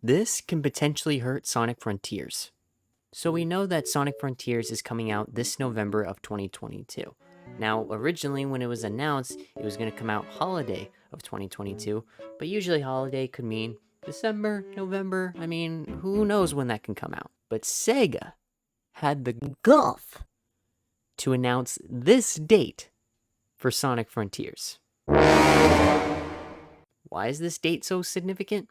This can potentially hurt Sonic Frontiers. So we know that Sonic Frontiers is coming out this November of 2022. Now, originally when it was announced, it was going to come out holiday of 2022, but usually holiday could mean December, November. I mean, who knows when that can come out. But Sega had the gulf to announce this date for Sonic Frontiers. Why is this date so significant?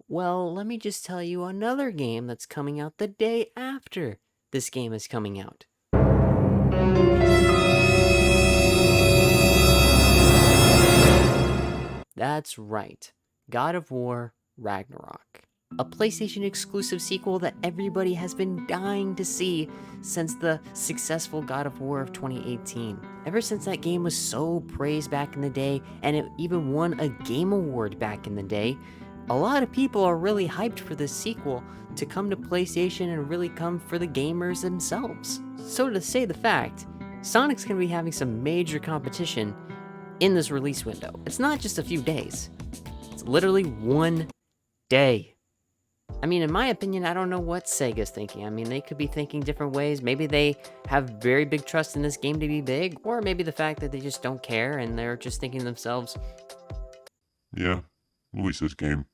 Well, let me just tell you another game that's coming out the day after this game is coming out. That's right, God of War Ragnarok. A PlayStation exclusive sequel that everybody has been dying to see since the successful God of War of 2018. Ever since that game was so praised back in the day, and it even won a Game Award back in the day, a lot of people are really hyped for this sequel to come to PlayStation and really come for the gamers themselves. So to say the fact, Sonic's gonna be having some major competition in this release window. It's not just a few days. It's literally 1 day. I mean, in my opinion, I don't know what Sega's thinking. I mean, they could be thinking different ways. Maybe they have very big trust in this game to be big, or maybe the fact that they just don't care and they're just thinking to themselves, Yeah, release this game.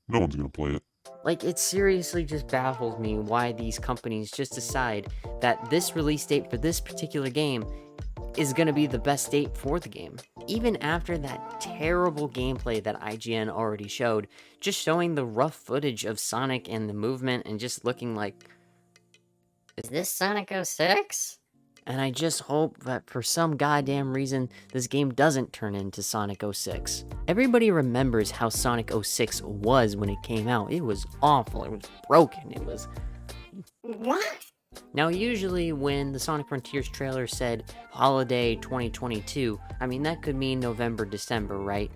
No one's gonna play it. like, it seriously just baffles me why these companies just decide that this release date for this particular game is gonna be the best date for the game. Even after that terrible gameplay that IGN already showed, just showing the rough footage of Sonic and the movement and just looking like, Is this Sonic 06? and I just hope that for some goddamn reason, this game doesn't turn into Sonic 06. Everybody remembers how Sonic 06 was when it came out. It was awful, it was broken, it was... What? Now, usually when the Sonic Frontiers trailer said holiday 2022, I mean, that could mean November, December, right?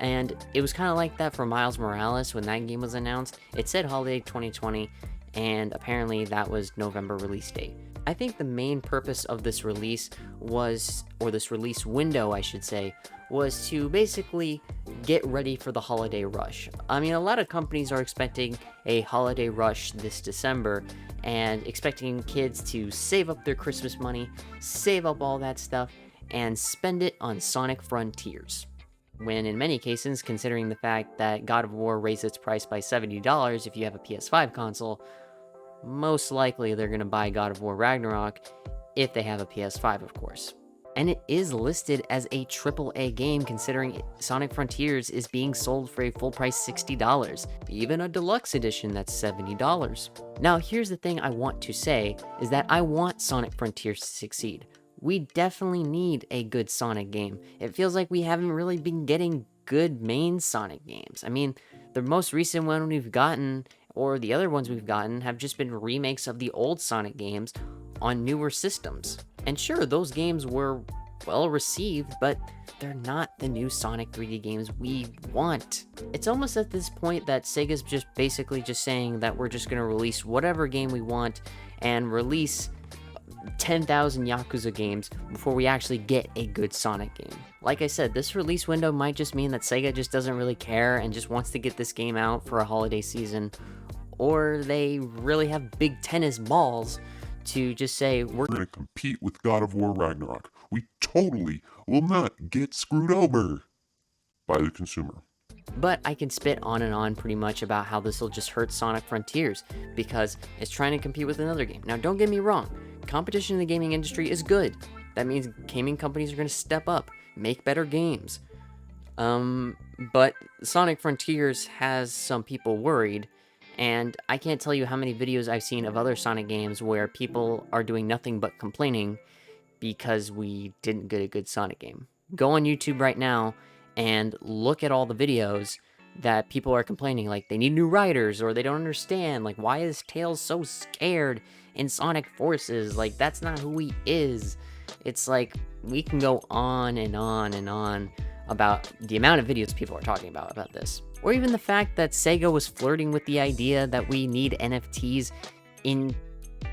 And it was kind of like that for Miles Morales when that game was announced. It said holiday 2020, and apparently that was November release date. I think the main purpose of this release was, or this release window, I should say, was to basically get ready for the holiday rush. I mean, a lot of companies are expecting a holiday rush this December and expecting kids to save up their Christmas money, save up all that stuff, and spend it on Sonic Frontiers. When in many cases, considering the fact that God of War raised its price by $70 if you have a PS5 console, most likely they're going to buy God of War Ragnarok if they have a PS5, of course. And it is listed as a AAA game considering Sonic Frontiers is being sold for a full price $60, even a deluxe edition that's $70. Now here's the thing I want to say, is that I want Sonic Frontiers to succeed. We definitely need a good Sonic game. It feels like we haven't really been getting good main Sonic games. I mean, the most recent one we've gotten, or the other ones we've gotten, have just been remakes of the old Sonic games on newer systems. And sure, those games were well received, but they're not the new Sonic 3D games we want. It's almost at this point that Sega's just basically just saying that we're just gonna release whatever game we want and release 10,000 Yakuza games before we actually get a good Sonic game. Like I said, this release window might just mean that Sega just doesn't really care and just wants to get this game out for a holiday season, or they really have big tennis balls to just say, we're We're gonna compete with God of War Ragnarok. We totally will not get screwed over by the consumer. But I can spit on and on pretty much about how this will just hurt Sonic Frontiers because it's trying to compete with another game. Now, don't get me wrong, competition in the gaming industry is good. That means gaming companies are going to step up, make better games. But Sonic Frontiers has some people worried, and I can't tell you how many videos I've seen of other Sonic games where people are doing nothing but complaining because we didn't get a good Sonic game. Go on YouTube right now and look at all the videos that people are complaining, like they need new writers, or they don't understand, like, why is Tails so scared in Sonic Forces? Like, that's not who he is. It's like, we can go on and on and on about the amount of videos people are talking about this. Or even the fact that Sega was flirting with the idea that we need NFTs in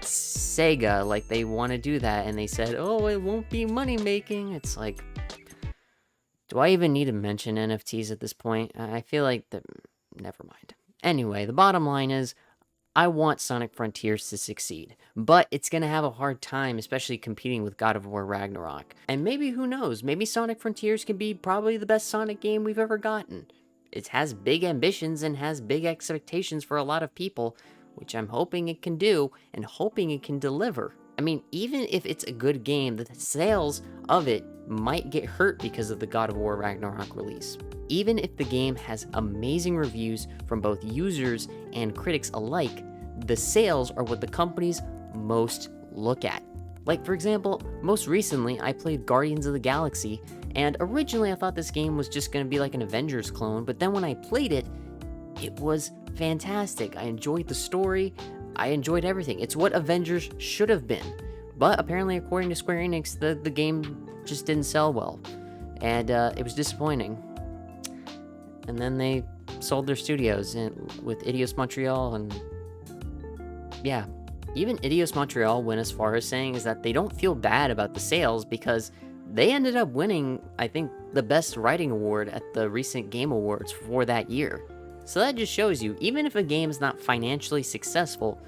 Sega, like they want to do that, and they said, oh, it won't be money making. It's like, do I even need to mention NFTs at this point? I feel like that, never mind. Anyway, the bottom line is, I want Sonic Frontiers to succeed, but it's going to have a hard time, especially competing with God of War Ragnarok. And maybe, who knows, maybe Sonic Frontiers can be probably the best Sonic game we've ever gotten. It has big ambitions and has big expectations for a lot of people, which I'm hoping it can do, and hoping it can deliver. I mean, even if it's a good game, the sales of it might get hurt because of the God of War Ragnarok release. Even if the game has amazing reviews from both users and critics alike, the sales are what the companies most look at. Like, for example, most recently I played Guardians of the Galaxy, and originally I thought this game was just going to be like an Avengers clone, but then when I played it, it was fantastic. I enjoyed the story, I enjoyed everything. It's what Avengers should have been. But apparently, according to Square Enix, the game just didn't sell well, and it was disappointing. And then they sold their studios with Eidos Montreal, and yeah, even Eidos Montreal went as far as saying is that they don't feel bad about the sales because they ended up winning, I think, the Best Writing Award at the recent Game Awards for that year. So that just shows you, even if a game is not financially successful,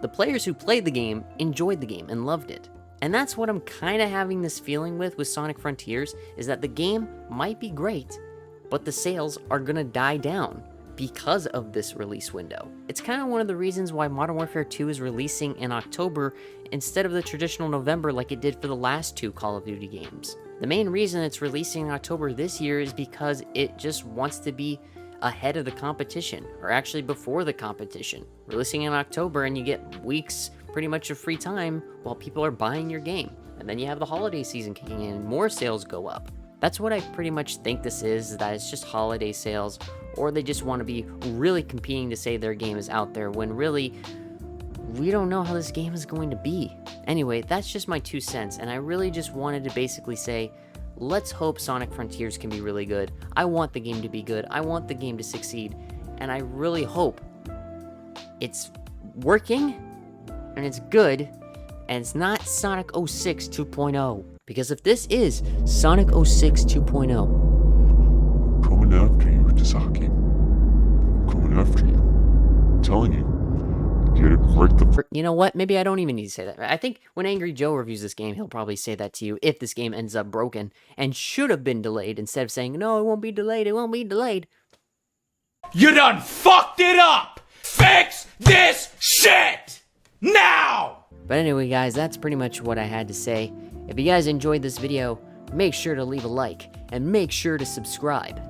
the players who played the game enjoyed the game and loved it. And that's what I'm kind of having this feeling with Sonic Frontiers, is that the game might be great, but the sales are gonna die down because of this release window. It's kind of one of the reasons why Modern Warfare 2 is releasing in October instead of the traditional November like it did for the last two Call of Duty games. The main reason it's releasing in October this year is because it just wants to be ahead of the competition, or actually before the competition. Releasing in October and you get weeks pretty much of free time while people are buying your game. And then you have the holiday season kicking in and more sales go up. That's what I pretty much think this is that it's just holiday sales, or they just want to be really competing to say their game is out there when really we don't know how this game is going to be. Anyway, that's just my 2 cents, and I really just wanted to basically say, let's hope Sonic Frontiers can be really good. I want the game to be good. I want the game to succeed, and I really hope it's working and it's good and it's not Sonic 06 2.0. Because if this is Sonic 06 2.0, I'm coming after you, Tasaki. I'm coming after you. I'm telling you. Get it right the you know what? Maybe I don't even need to say that. I think when Angry Joe reviews this game, he'll probably say that to you if this game ends up broken and should have been delayed, instead of saying, no, it won't be delayed, it won't be delayed. You done fucked it up! Fix this shit! Now! But anyway, guys, that's pretty much what I had to say. If you guys enjoyed this video, make sure to leave a like and make sure to subscribe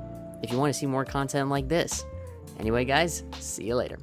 if you want to see more content like this. Anyway, guys, see you later.